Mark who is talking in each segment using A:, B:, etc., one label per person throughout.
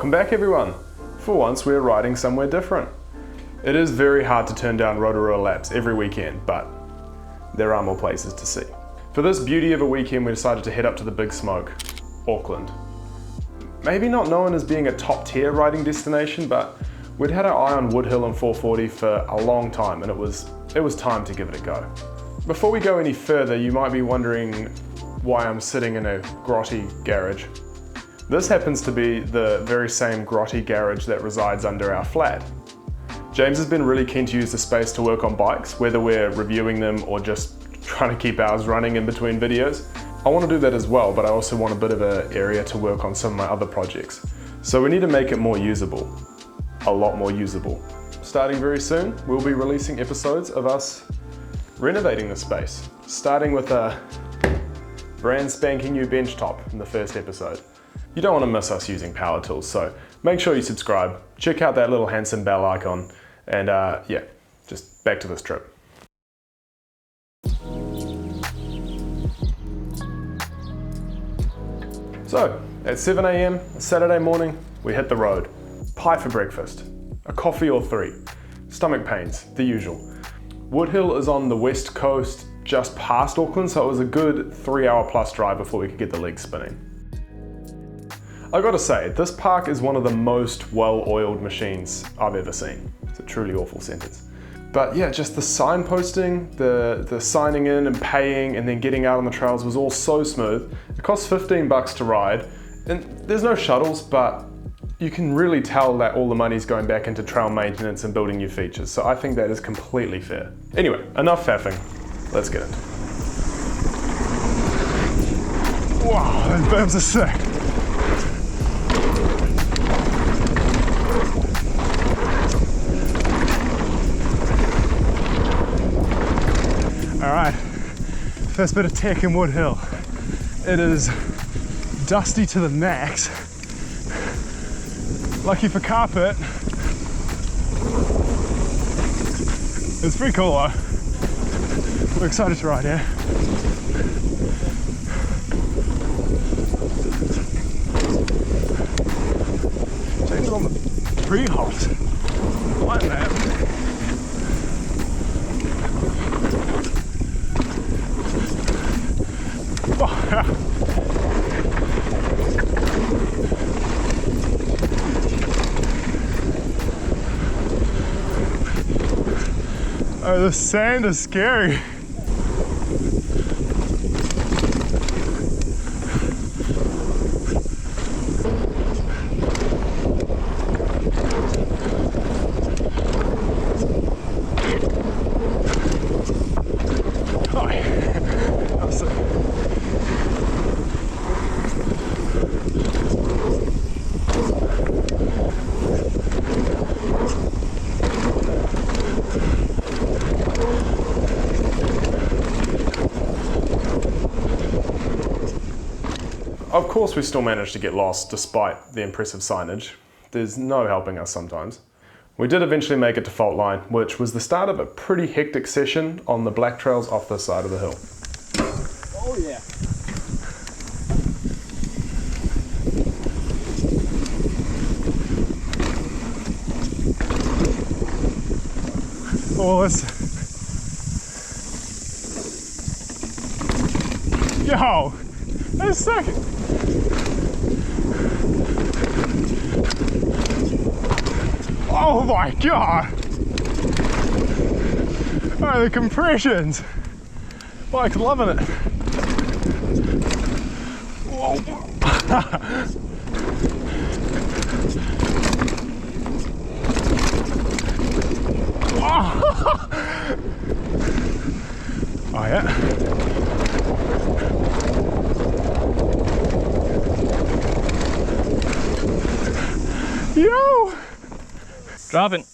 A: Welcome back everyone! For once we're riding somewhere different. It is very hard to turn down Rotorua laps every weekend, but there are more places to see. For this beauty of a weekend we decided to head up to the Big Smoke, Auckland. Maybe not known as being a top tier riding destination, but we'd had our eye on Woodhill and 440 for a long time and it was time to give it a go. Before we go any further, you might be wondering why I'm sitting in a grotty garage. This happens to be the very same grotty garage that resides under our flat. James has been really keen to use the space to work on bikes, whether we're reviewing them or just trying to keep ours running in between videos. I want to do that as well, but I also want a bit of an area to work on some of my other projects. So we need to make it more usable. A lot more usable. Starting very soon, we'll be releasing episodes of us renovating the space, starting with a brand spanking new bench top in the first episode. You don't want to miss us using power tools, so make sure you subscribe, check out that little handsome bell icon, and yeah, just back to this trip. So, at 7 AM, Saturday morning, we hit the road. Pie for breakfast, a coffee or three, stomach pains, the usual. Woodhill is on the west coast, just past Auckland, so it was a good 3 hour plus drive before we could get the legs spinning. I gotta say, this park is one of the most well-oiled machines I've ever seen. It's a truly awful sentence. But yeah, just the signposting, the signing in and paying and then getting out on the trails was all so smooth. It costs 15 bucks to ride, and there's no shuttles, but you can really tell that all the money's going back into trail maintenance and building new features. So I think that is completely fair. Anyway, enough faffing. Let's get it. Wow, those berms are sick. All right, first bit of tech in Woodhill. It is dusty to the max. Lucky for carpet. It's pretty cool though. We're excited to ride here. Change it on the pre-hot. I like that. Oh, the sand is scary. Of course we still managed to get lost despite the impressive signage. There's no helping us sometimes. We did eventually make it to Fault Line, which was the start of a pretty hectic session on the black trails off this side of the hill.
B: Oh yeah.
A: Oh, let's... Yo! That's sick! Oh my god! Oh, the compressions! Bike's loving it! Whoa! Oh yeah. Yo!
B: Driving.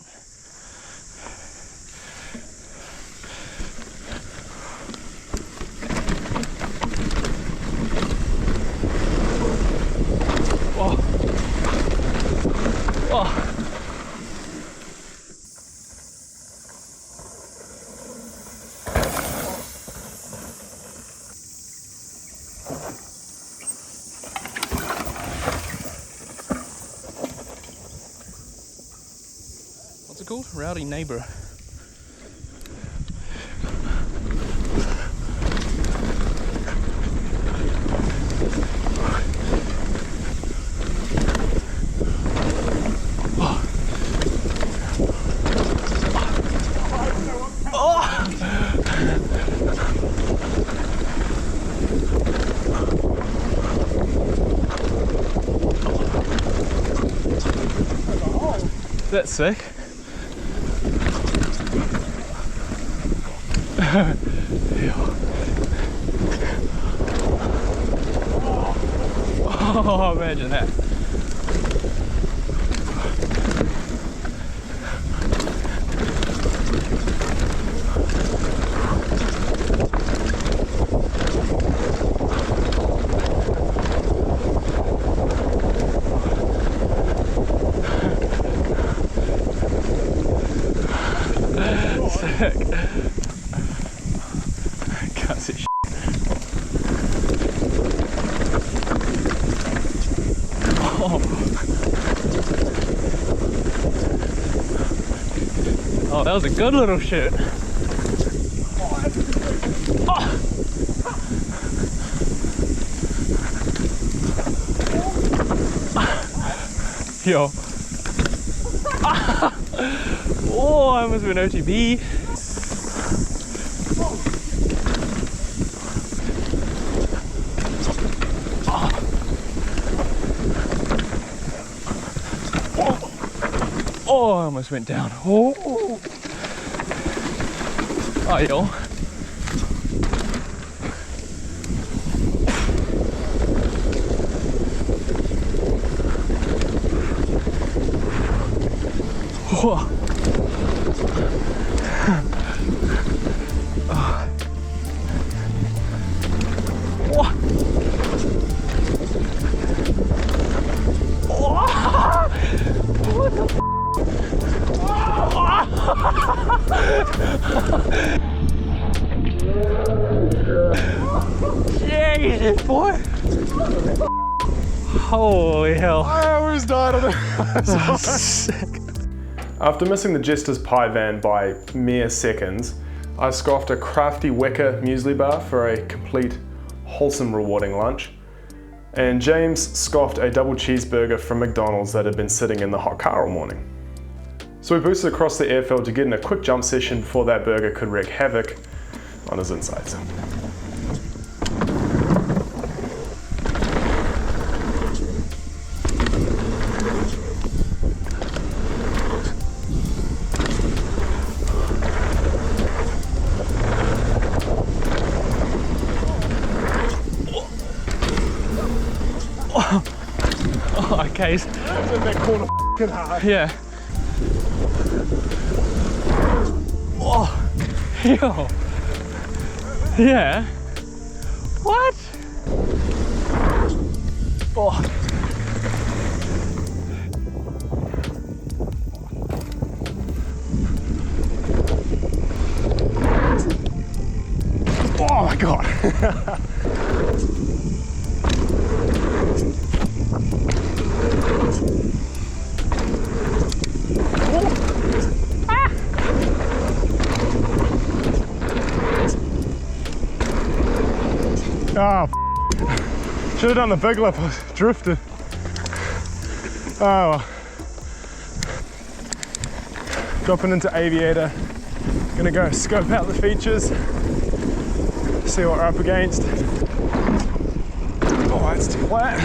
B: Oh. Oh. called? Rowdy Neighbour. That's sick. Oh, imagine that. Sick. Can't see shit. Oh, that was a good little shoot. Oh. Yo. Oh, I almost went OTB. Oh, I almost went down. Oh, oh yo. Oh. Jesus, boy! Holy hell!
A: I almost died on it.
B: Sick.
A: After missing the Jester's Pie van by mere seconds, I scoffed a crafty Wicker muesli bar for a complete, wholesome, rewarding lunch. And James scoffed a double cheeseburger from McDonald's that had been sitting in the hot car all morning. So we boosted across the airfield to get in a quick jump session before that burger could wreak havoc on his insides.
B: Oh, okay.
A: It's in that corner f***ing hard.
B: Yeah. Oh, yo. Yeah. What? Oh.
A: Oh my god. Oh, should have done the big lip, I drifted. Oh well. Dropping into Aviator. Gonna go scope out the features, see what we're up against. Oh, it's too flat.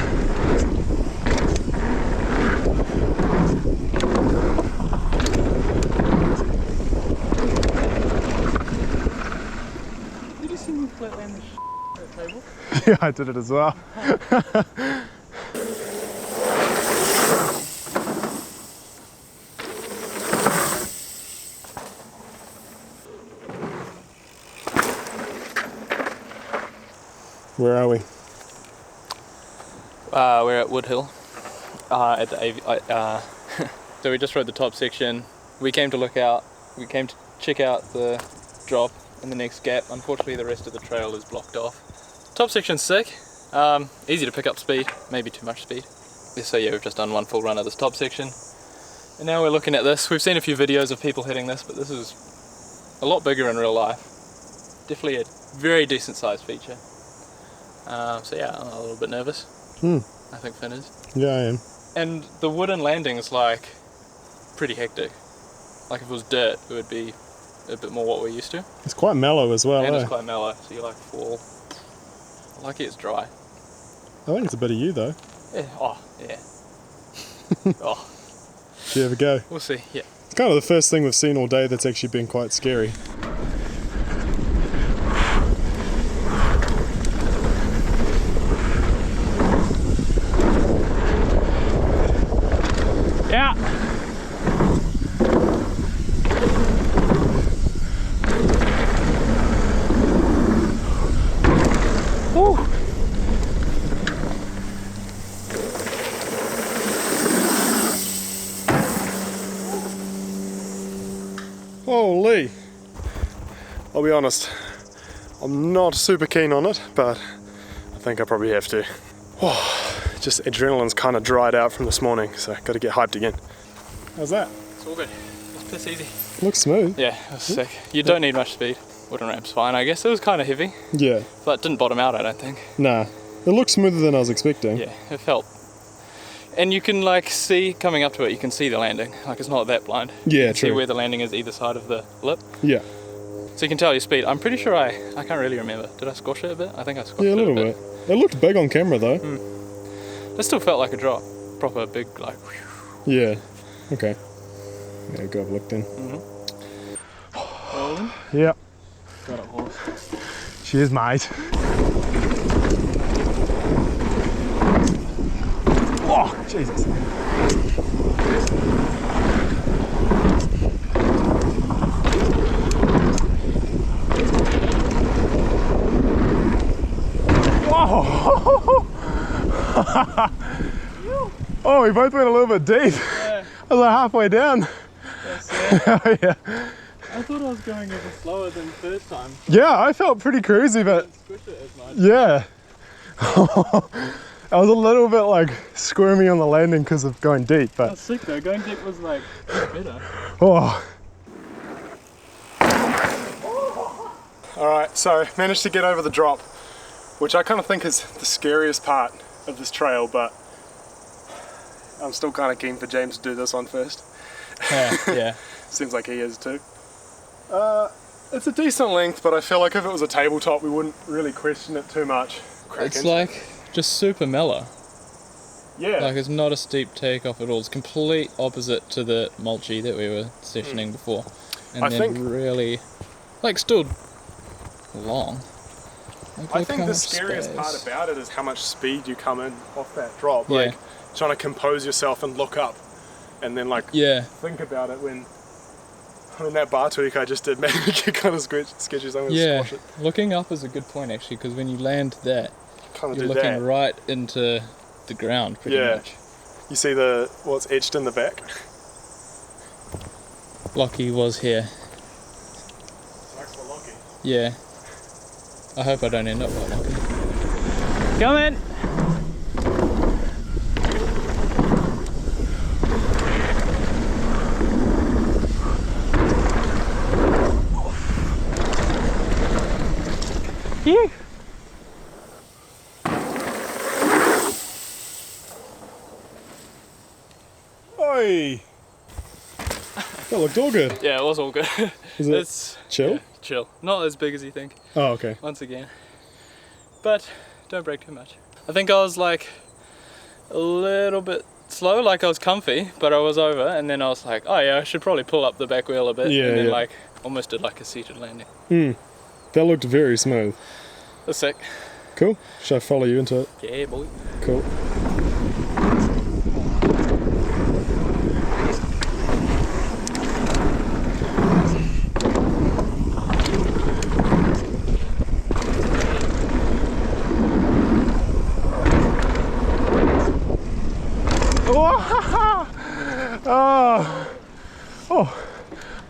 B: Did you see me flatland the table?
A: Yeah, I did it as well. Where are we?
B: We're at Woodhill. At the so we just rode the top section. We came to check out the drop in the next gap. Unfortunately, the rest of the trail is blocked off. Top section's sick. Easy to pick up speed, maybe too much speed. So yeah, we've just done one full run of this top section. And now we're looking at this. We've seen a few videos of people hitting this, but this is a lot bigger in real life. Definitely a very decent sized feature. So yeah, I'm a little bit nervous. I think Finn is.
A: Yeah, I am.
B: And the wooden landing is like pretty hectic. Like if it was dirt, it would be a bit more what we're used to.
A: It's quite mellow as well.
B: And it's quite mellow, so you like fall. Lucky it's dry.
A: I think it's a bit of you though.
B: Yeah. Oh, yeah. Oh,
A: Do you ever go?
B: we'll see. Yeah.
A: It's kind of the first thing we've seen all day that's actually been quite scary.
B: Yeah. Woo.
A: Holy! I'll be honest, I'm not super keen on it, but I think I probably have to. Just adrenaline's kind of dried out from this morning, so got to get hyped again. How's that?
B: It's all good. It's piss easy.
A: Looks smooth.
B: Yeah, it was sick. You don't need much speed. Wooden ramp's fine, I guess. It was kind of heavy,
A: Yeah.
B: but it didn't bottom out, I don't think.
A: Nah. It looks smoother than I was expecting.
B: Yeah, it felt. And you can like see, coming up to it, you can see the landing. Like it's not that blind.
A: Yeah,
B: You can see
A: true.
B: where the landing is either side of the lip.
A: Yeah.
B: So you can tell your speed. I'm pretty sure I can't really remember. Did I squash it a bit? I think I squashed
A: Yeah, a
B: it
A: little bit. It looked big on camera though.
B: It still felt like a drop. Proper big, like.
A: Yeah. Okay. Yeah, go have a look then.
B: Rolling.
A: Yep.
B: Got it, horse.
A: Cheers, mate. Oh, Jesus. Oh, we both went a little bit deep.
B: Yeah,
A: I was like halfway down.
B: that's it.
A: Oh, yeah.
B: I thought I was going a bit slower than the first time.
A: Yeah, I felt pretty cruisy, but
B: Squish it as much.
A: yeah. I was a little bit like squirmy on the landing because of going deep, but
B: That's sick though. Going deep was like better.
A: oh. Alright, so managed to get over the drop, which I kind of think is the scariest part of this trail, but I'm still kind of keen for James to do this one first.
B: Yeah.
A: Seems like he is too. It's a decent length, but I feel like if it was a tabletop we wouldn't really question it too much.
B: It's like just super mellow.
A: Yeah.
B: Like it's not a steep takeoff at all. It's complete opposite to the mulchy that we were sessioning before. And
A: I
B: then
A: think-
B: really, like still long. Like,
A: I
B: look
A: think
B: how
A: the
B: much
A: scariest
B: space.
A: part about it is how much speed you come in off that drop.
B: Yeah.
A: Like trying to compose yourself and look up, and then like
B: Yeah,
A: think about it when that bar tweak I just did made me get kind of sketchy. So I'm gonna
B: yeah.
A: squash it.
B: Looking up is a good point actually, because when you land that,
A: Kind of
B: you're
A: do
B: looking
A: that.
B: right into the ground pretty
A: Yeah.
B: much.
A: You see what's etched in the back?
B: Lockie was here.
A: Sucks for Lockie.
B: Yeah. I hope I don't end up like Lockie. Come in! Phew.
A: Oi! That looked all good.
B: Yeah, it was all good.
A: Is it
B: It's
A: chill?
B: yeah, chill. Not as big as you think,
A: Oh, okay.
B: once again. But don't break too much. I think I was like a little bit slow, like I was comfy, but I was over, and then I was like, oh yeah, I should probably pull up the back wheel a bit.
A: Yeah,
B: and then
A: yeah.
B: like almost did like a seated landing.
A: That looked very smooth.
B: That's sick.
A: Cool. Should I follow you into it?
B: Yeah, boy.
A: Cool.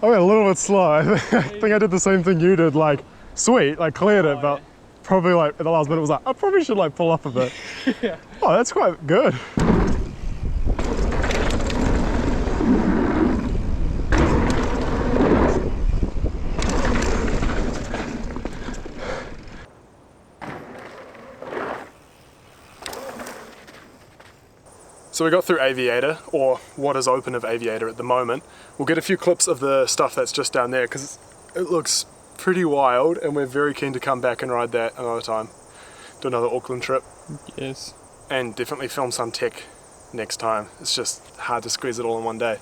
A: I went a little bit slow. I think I did the same thing you did, like sweet, like cleared it, but probably like at the last minute was like, I probably should like pull up a bit.
B: Yeah.
A: Oh, that's quite good. So we got through Aviator, or what is open of Aviator at the moment. We'll get a few clips of the stuff that's just down there because it looks pretty wild, and we're very keen to come back and ride that another time. Do another Auckland trip.
B: Yes.
A: And definitely film some tech next time. It's just hard to squeeze it all in one day.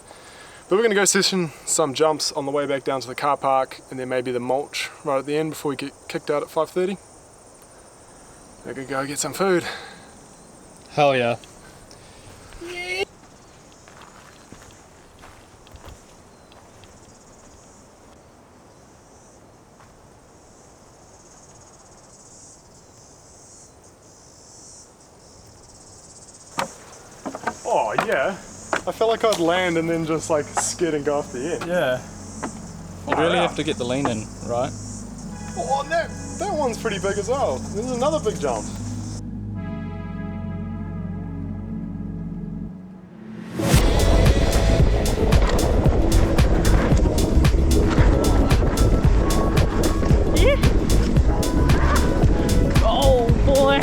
A: But we're going to go session some jumps on the way back down to the car park, and then maybe the mulch right at the end before we get kicked out at 5:30. We're going to go get some food.
B: Hell yeah.
A: Oh yeah, I felt like I'd land and then just like skid and go off the end.
B: Yeah. You really have to get the lean in, right?
A: Oh, that one's pretty big as well. There's another big jump.
C: Oh boy.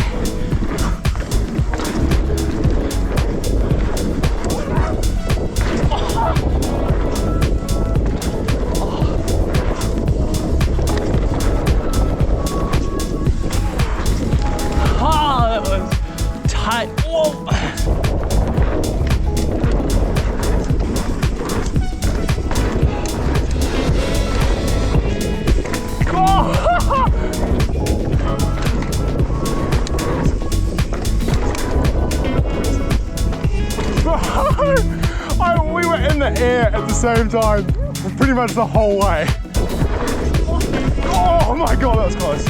A: We were in the air at the same time for pretty much the whole way. Oh my god, that was close.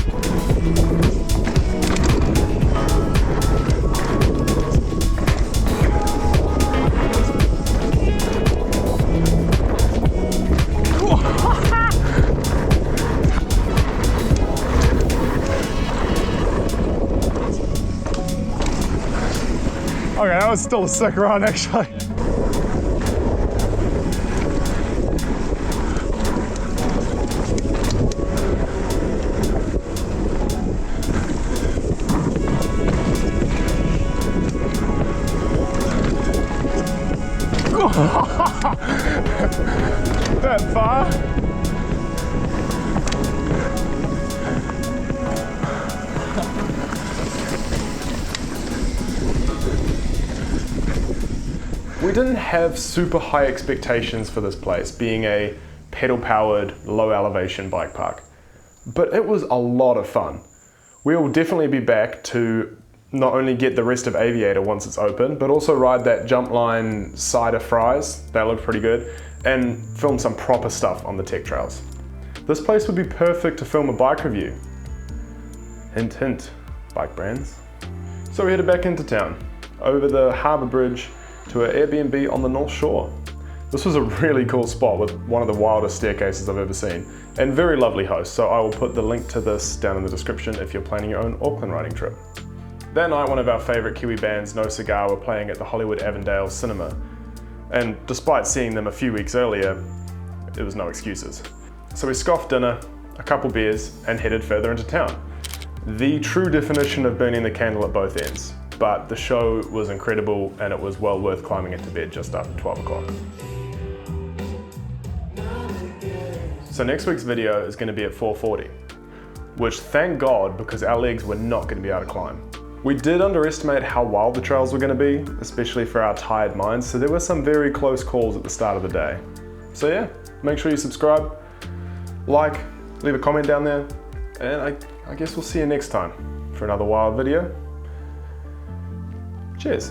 A: Okay, that was still a sick run actually. That far? We didn't have super high expectations for this place, being a pedal-powered, low-elevation bike park. But it was a lot of fun. We'll definitely be back to not only get the rest of Aviator once it's open, but also ride that jump line cider fries, that look pretty good, and film some proper stuff on the tech trails. This place would be perfect to film a bike review. Hint, hint, bike brands. So we headed back into town, over the harbour bridge to an Airbnb on the North Shore. This was a really cool spot with one of the wildest staircases I've ever seen, and very lovely host, so I will put the link to this down in the description if you're planning your own Auckland riding trip. That night, one of our favourite Kiwi bands, No Cigar, were playing at the Hollywood Avondale Cinema, and despite seeing them a few weeks earlier, it was no excuses. So we scoffed dinner, a couple beers, and headed further into town. The true definition of burning the candle at both ends, but the show was incredible and it was well worth climbing into bed just after 12 o'clock. So next week's video is going to be at 4:40, which thank God, because our legs were not going to be able to climb. We did underestimate how wild the trails were going to be, especially for our tired minds, so there were some very close calls at the start of the day. So yeah, make sure you subscribe, like, leave a comment down there, and I guess we'll see you next time for another wild video. Cheers.